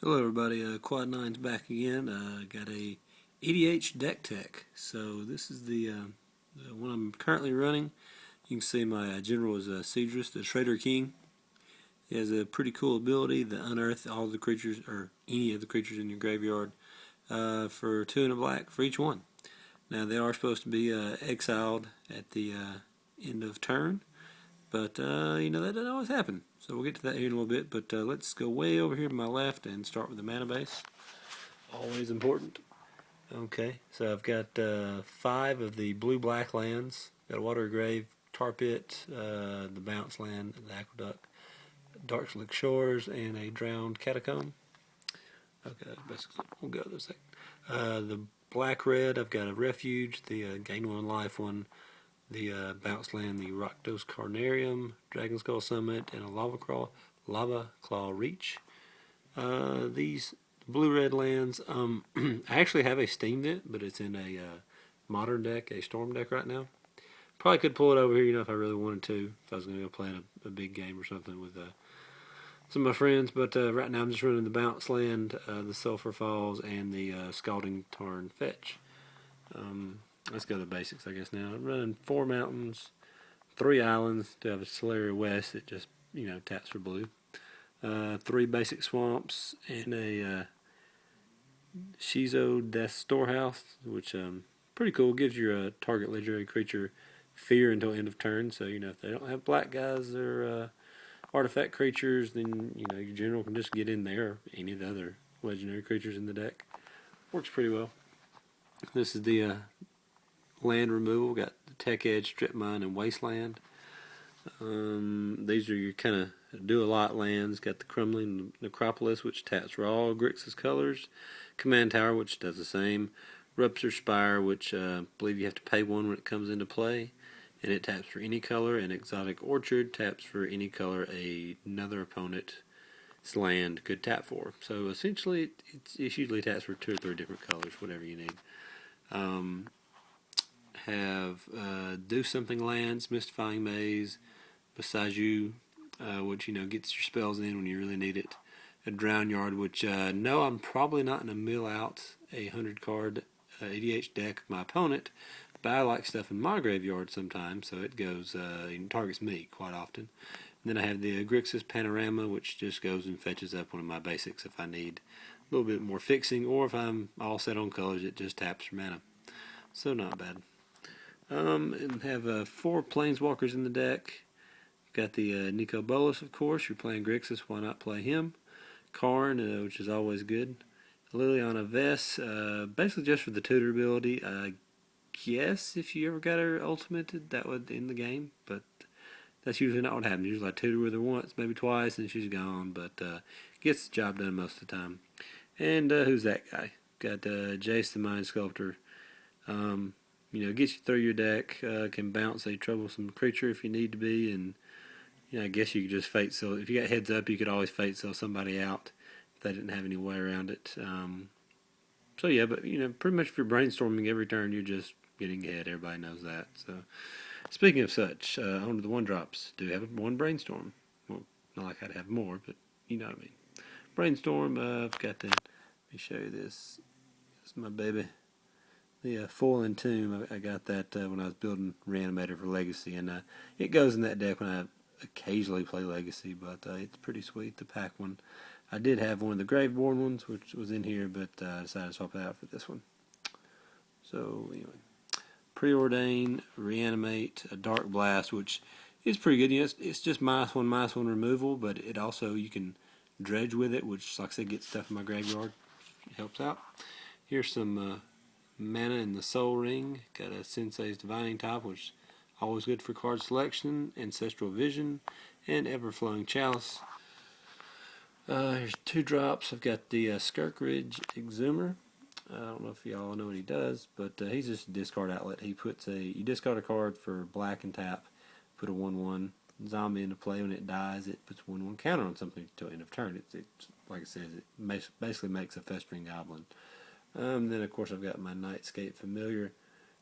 Hello everybody, QUAD9s back again. Got a EDH deck tech. So this is the one I'm currently running. You can see my general is Sedris, the Trader King. He has a pretty cool ability to unearth all the creatures, or any of the creatures in your graveyard, for 2 and a black for each one. Now they are supposed to be exiled at the end of turn, but that doesn't always happen. So we'll get to that here in a little bit, but let's go way over here to my left and start with the mana base. Always important. Okay, so I've got 5 of the blue-black lands. Got a Water Grave, Tar Pit, the Bounce Land, the Aqueduct, Dark Slick Shores, and a Drowned Catacomb. Okay, basically we'll go to second. The black-red, I've got a Refuge, the Gain 1 Life one, the Bounce Land, the Rakdos Carnarium, Dragon Skull Summit, and a Lava Claw Reach. These blue-red lands, I actually have a Steam Vent, but it's in a modern deck, a Storm deck right now. Probably could pull it over here, if I really wanted to, if I was going to go play a big game or something with some of my friends, but right now I'm just running the Bounce Land, the Sulphur Falls, and the Scalding Tarn Fetch. Let's go to the basics, I guess, now. I'm running 4 mountains, 3 islands. Do have a Solaria West that just, taps for blue. 3 basic swamps, and a Shizo Death Storehouse, which pretty cool. Gives your target legendary creature fear until end of turn. So, if they don't have black guys or artifact creatures, then, your general can just get in there, or any of the other legendary creatures in the deck. Works pretty well. This is the land removal. Got the Tech Edge, Strip Mine, and Wasteland. These are your kind of do-a-lot lands. Got the Crumbling Necropolis, which taps for all Grixis colors. Command Tower, which does the same. Rupture Spire, which I believe you have to pay 1 when it comes into play. And it taps for any color. And Exotic Orchard taps for any color another opponent's land could tap for. So essentially, it usually taps for 2 or 3 different colors, whatever you need. Have Do Something lands, Mystifying Maze, Beside You, which gets your spells in when you really need it. A Drown Yard, which no, I'm probably not going to mill out a 100-card EDH deck of my opponent, but I like stuff in my graveyard sometimes, so it goes and targets me quite often. And then I have the Grixis Panorama, which just goes and fetches up one of my basics if I need a little bit more fixing, or if I'm all set on colors, it just taps for mana. So not bad. And have 4 Planeswalkers in the deck. Got the Nico Bolas, of course. You're playing Grixis, why not play him? Karn, which is always good. Liliana Vess, basically just for the tutor ability. I guess if you ever got her ultimated, that would end the game, but that's usually not what happens. Usually I tutor with her once, maybe twice, and she's gone, but gets the job done most of the time. And who's that guy? Got Jace the Mind Sculptor. Gets you through your deck, can bounce a troublesome creature if you need to be, and I guess you could just fate seal. If you got heads up, you could always fate seal somebody out if they didn't have any way around it. So yeah, but pretty much if you're brainstorming every turn, you're just getting ahead. Everybody knows that. So speaking of such, on to the 1-drops. Do have 1 brainstorm. Well, not like I'd have more, but you know what I mean. Brainstorm. I've got the. Let me show you this. This is my baby. The Foil and Tomb, I got that when I was building Reanimator for Legacy, and it goes in that deck when I occasionally play Legacy, but it's pretty sweet, the pack one. I did have one of the Graveborn ones, which was in here, but I decided to swap it out for this one. So, anyway. Preordain, Reanimate, a Dark Blast, which is pretty good. It's just -1/-1 removal, but it also, you can dredge with it, which, like I said, gets stuff in my graveyard. It helps out. Here's some mana in the Soul Ring. Got a Sensei's Divining Top, which is always good for card selection. Ancestral Vision, and Everflowing Chalice. Here's 2 drops. I've got the Skirkridge Exhumer. I don't know if y'all know what he does, but he's just a discard outlet. He puts you discard a card for black and tap, put a 1/1 zombie into play. When it dies, it puts 1/1 counter on something until end of turn. It's like I said, it basically makes a Festering Goblin. Then, of course, I've got my Nightscape Familiar,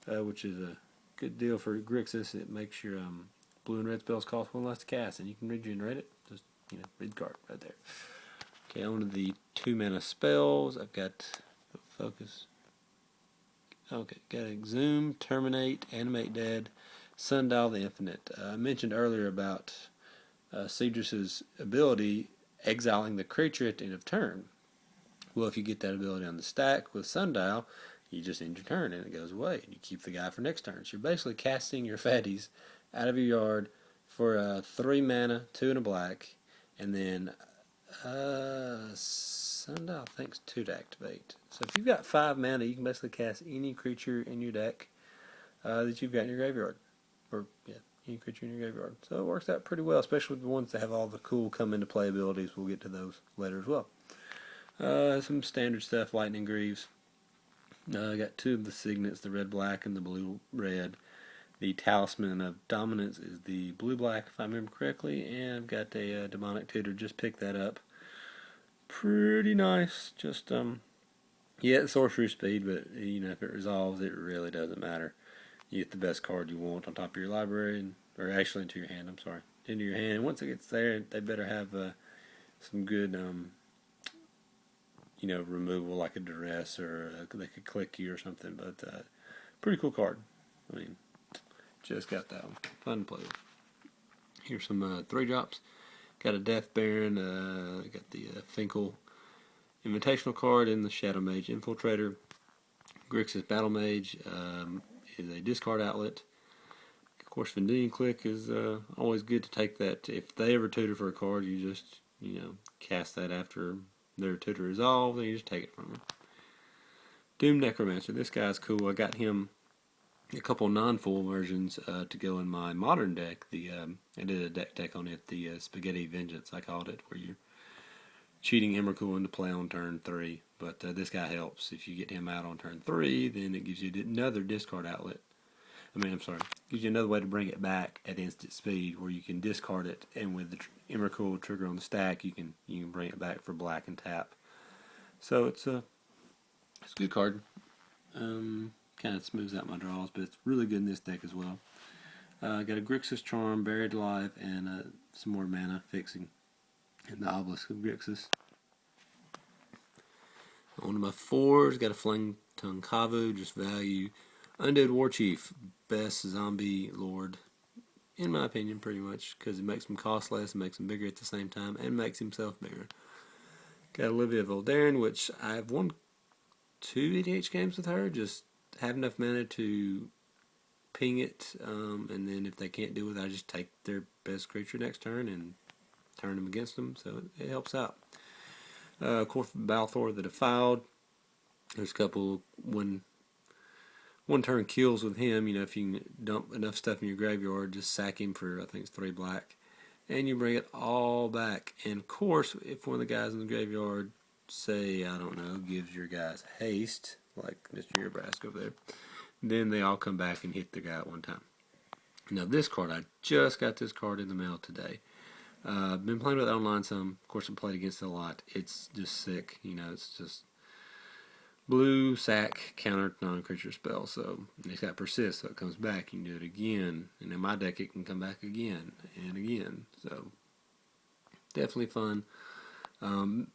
which is a good deal for Grixis. It makes your blue and red spells cost 1 less to cast, and you can regenerate it. Just, read the card right there. Okay, on to the 2 mana spells. I've got focus. Okay, got Exhume, Terminate, Animate Dead, Sundial the Infinite. I mentioned earlier about Sedris' ability exiling the creature at the end of turn. Well, if you get that ability on the stack with Sundial, you just end your turn and it goes away. And you keep the guy for next turn. So you're basically casting your fatties out of your yard for 3 mana, 2 and a black, and then Sundial I think 2 to activate. So if you've got 5 mana, you can basically cast any creature in your deck that you've got in your graveyard. Or, yeah, any creature in your graveyard. So it works out pretty well, especially with the ones that have all the cool come into play abilities. We'll get to those later as well. Some standard stuff, Lightning Greaves. I got 2 of the signets, the red-black and the blue-red. The Talisman of Dominance is the blue-black, if I remember correctly, and I've got a Demonic Tutor. Just picked that up. Pretty nice. Just, yeah, it's sorcery speed, but, you know, if it resolves, it really doesn't matter. You get the best card you want on top of your library, or actually into your hand, I'm sorry. Into your hand. And once it gets there, they better have some good, you know, removal like a duress, or they could click you or something. But pretty cool card. I mean, just got that one. Fun to play with. Here's some 3-drops. Got a Death Baron. Got the Finkel Invitational card and the Shadow Mage Infiltrator. Grixis Battle Mage is a discard outlet. Of course, Vendilion Click is always good to take that. If they ever tutor for a card, you just, you know, cast that after their tutor resolved, and you just take it from them. Doom Necromancer. This guy's cool. I got him a couple non-full versions to go in my modern deck. I did a deck tech on it, the Spaghetti Vengeance, I called it, where you're cheating Emrakul into play on turn 3. But this guy helps. If you get him out on turn 3, then it gives you another discard outlet. Gives you another way to bring it back at instant speed, where you can discard it, and with the Emrakul trigger on the stack, you can bring it back for black and tap. So it's a good card. Kind of smooths out my draws, but it's really good in this deck as well. Got a Grixis Charm, Buried Alive, and some more mana fixing in the Obelisk of Grixis. On to my 4s, got a Flame Tongue Kavu, just value. Undead Warchief, best zombie lord, in my opinion, pretty much, because it makes him cost less, makes him bigger at the same time, and makes himself bigger. Got Olivia Voldaren, which I've won 2 EDH games with her, just have enough mana to ping it, and then if they can't deal with it, I just take their best creature next turn and turn them against them, so it helps out. Of course, Balthor the Defiled. There's a couple one turn kills with him. You know, if you can dump enough stuff in your graveyard, just sack him for, I think it's 3 black, and you bring it all back. And of course, if one of the guys in the graveyard, say, I don't know, gives your guys haste, like Mr. Urabrask over there, then they all come back and hit the guy at one time. Now this card, I just got this card in the mail today. I've been playing with it online some. Of course, I played against it a lot. It's just sick. You know, it's just blue, sack, counter, non-creature spell. So it's got persist, so it comes back. You can do it again. And in my deck, it can come back again and again. So definitely fun.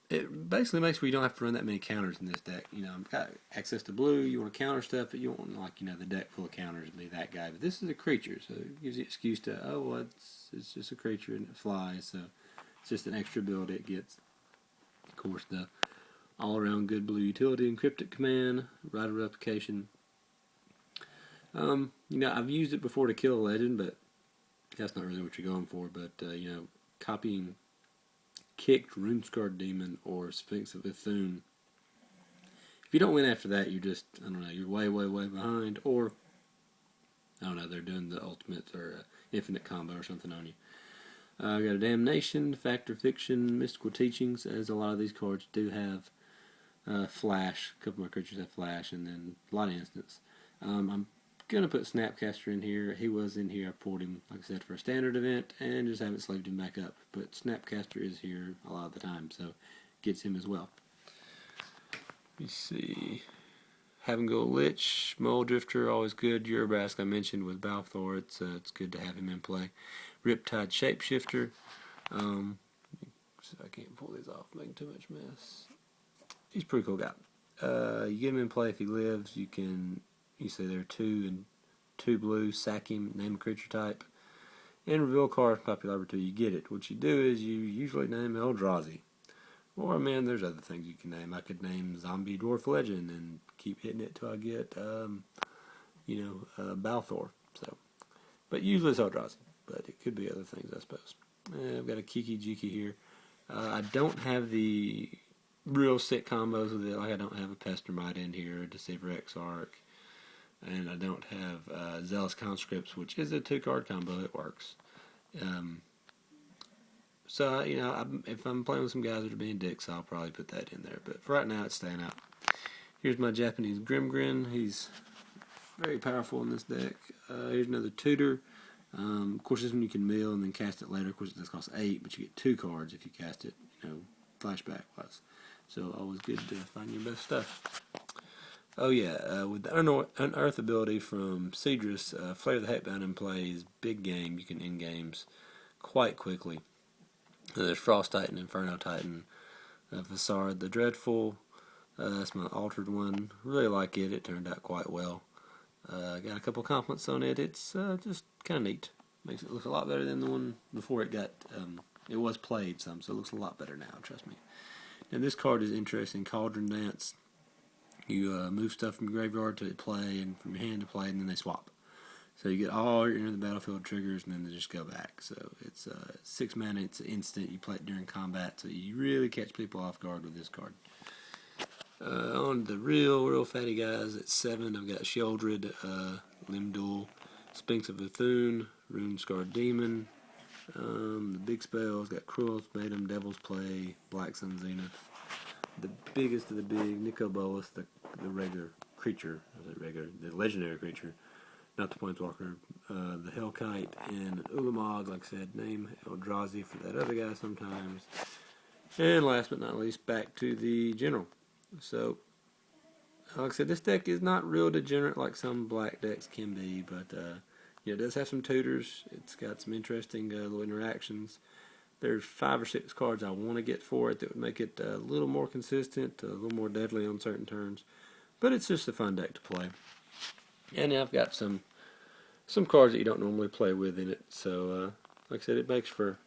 It basically makes where you don't have to run that many counters in this deck. You know, I've got access to blue, you want to counter stuff, but you don't want, like, you know, the deck full of counters and be that guy. But this is a creature, so it gives you an excuse to, oh, well, it's just a creature and it flies, so it's just an extra ability it gets. Of course, the all-around good blue utility, Encrypted Command, Right of Replication. You know, I've used it before to kill a legend, but that's not really what you're going for. But, you know, copying Kicked, Runescarred Demon, or Sphinx of Ithun. If you don't win after that, you're just, I don't know, you're way, way, way behind, or, I don't know, they're doing the ultimate or infinite combo or something on you. I got a Damnation, Fact or Fiction, Mystical Teachings, as a lot of these cards do have Flash. A couple of my creatures have Flash, and then a lot of instants. I'm going to put Snapcaster in here. He was in here. I pulled him, like I said, for a standard event, and just haven't slaved him back up. But Snapcaster is here a lot of the time, so gets him as well. Let me see. Haven't Lich, Moldrifter, always good. Urabrask, I mentioned with Balthor, it's good to have him in play. Riptide Shapeshifter. So I can't pull these off, making too much mess. he's a pretty cool guy. You get him in play if he lives. You say there are 2 and 2 blue, sack him, name a creature type, and reveal a card popular over 2. You get it. What you do is you usually name Eldrazi. Or, man, there's other things you can name. I could name Zombie Dwarf Legend and keep hitting it till I get, Balthor. So, but usually it's Eldrazi. But it could be other things, I suppose. I've got a Kiki Jiki here. I don't have the real sick combos with it. Like I don't have a Pestermite in here, a Deceiver Exarch, and I don't have Zealous Conscripts, which is a 2-card combo. It works. So, if I'm playing with some guys that are being dicks, I'll probably put that in there. But for right now, it's staying out. Here's my Japanese Grimgrin. He's very powerful in this deck. Here's another tutor. Of course, this one you can mill and then cast it later. Of course, this costs 8, but you get 2 cards if you cast it, flashback-wise. So, always good to find your best stuff. Oh, yeah, with the Unearth ability from Sedris, Flare the Hatbound plays big game. You can end games quite quickly. There's Frost Titan, Inferno Titan, Visard the Dreadful. That's my altered one. Really like it. It turned out quite well. Got a couple compliments on it. It's just kind of neat. Makes it look a lot better than the one before it got. It was played some, so it looks a lot better now. Trust me. Now this card is interesting. Cauldron Dance. You move stuff from your graveyard to play, and from your hand to play, and then they swap. So you get all your the battlefield triggers, and then they just go back. So it's 6 mana, it's instant. You play it during combat, so you really catch people off guard with this card. On the real fatty guys, at 7, I've got Sheoldred, Limdul, Sphinx of Bethune, Rune-Scarred Demon. The big spells got Cruel Ultimatum, Devil's Play, Black Sun Zenith. The biggest of the big, Nico Bolas, the regular creature, the legendary creature. Not the Planeswalker, the Hellkite, and Ulamog, like I said, name Eldrazi for that other guy sometimes. And last but not least, back to the General. So, like I said, this deck is not real degenerate like some black decks can be, but it does have some tutors. It's got some interesting little interactions. There's 5 or 6 cards I want to get for it that would make it a little more consistent, a little more deadly on certain turns. But it's just a fun deck to play. And I've got some cards that you don't normally play with in it. So, like I said, it makes for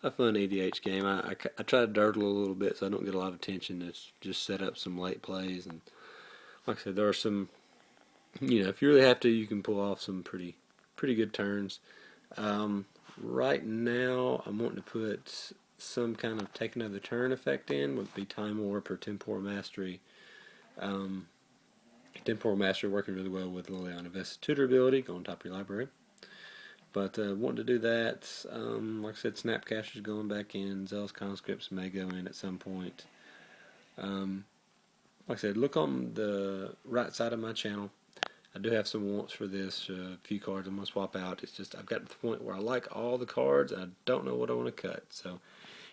a fun EDH game. I try to durdle a little bit so I don't get a lot of attention. It's just set up some late plays. And like I said, there are some, if you really have to, you can pull off some pretty good turns. Right now, I'm wanting to put some kind of take another turn effect in. Would be Time Warp or Temporal Mastery. Temporal Mastery working really well with Liliana Vesta's tutor ability. Go on top of your library. But wanting to do that, like I said, Snapcaster's going back in. Zealous Conscripts may go in at some point. Like I said, look on the right side of my channel. I do have some wants for this. A few cards I'm going to swap out. It's just I've got to the point where I like all the cards and I don't know what I want to cut. So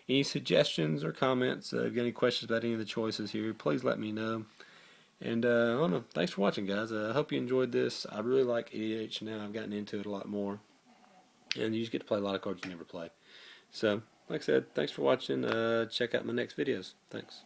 any suggestions or comments, if you got any questions about any of the choices here, please let me know. And I don't know. Thanks for watching, guys. I hope you enjoyed this. I really like EDH now. I've gotten into it a lot more. And you just get to play a lot of cards you never play. So, like I said, thanks for watching. Check out my next videos. Thanks.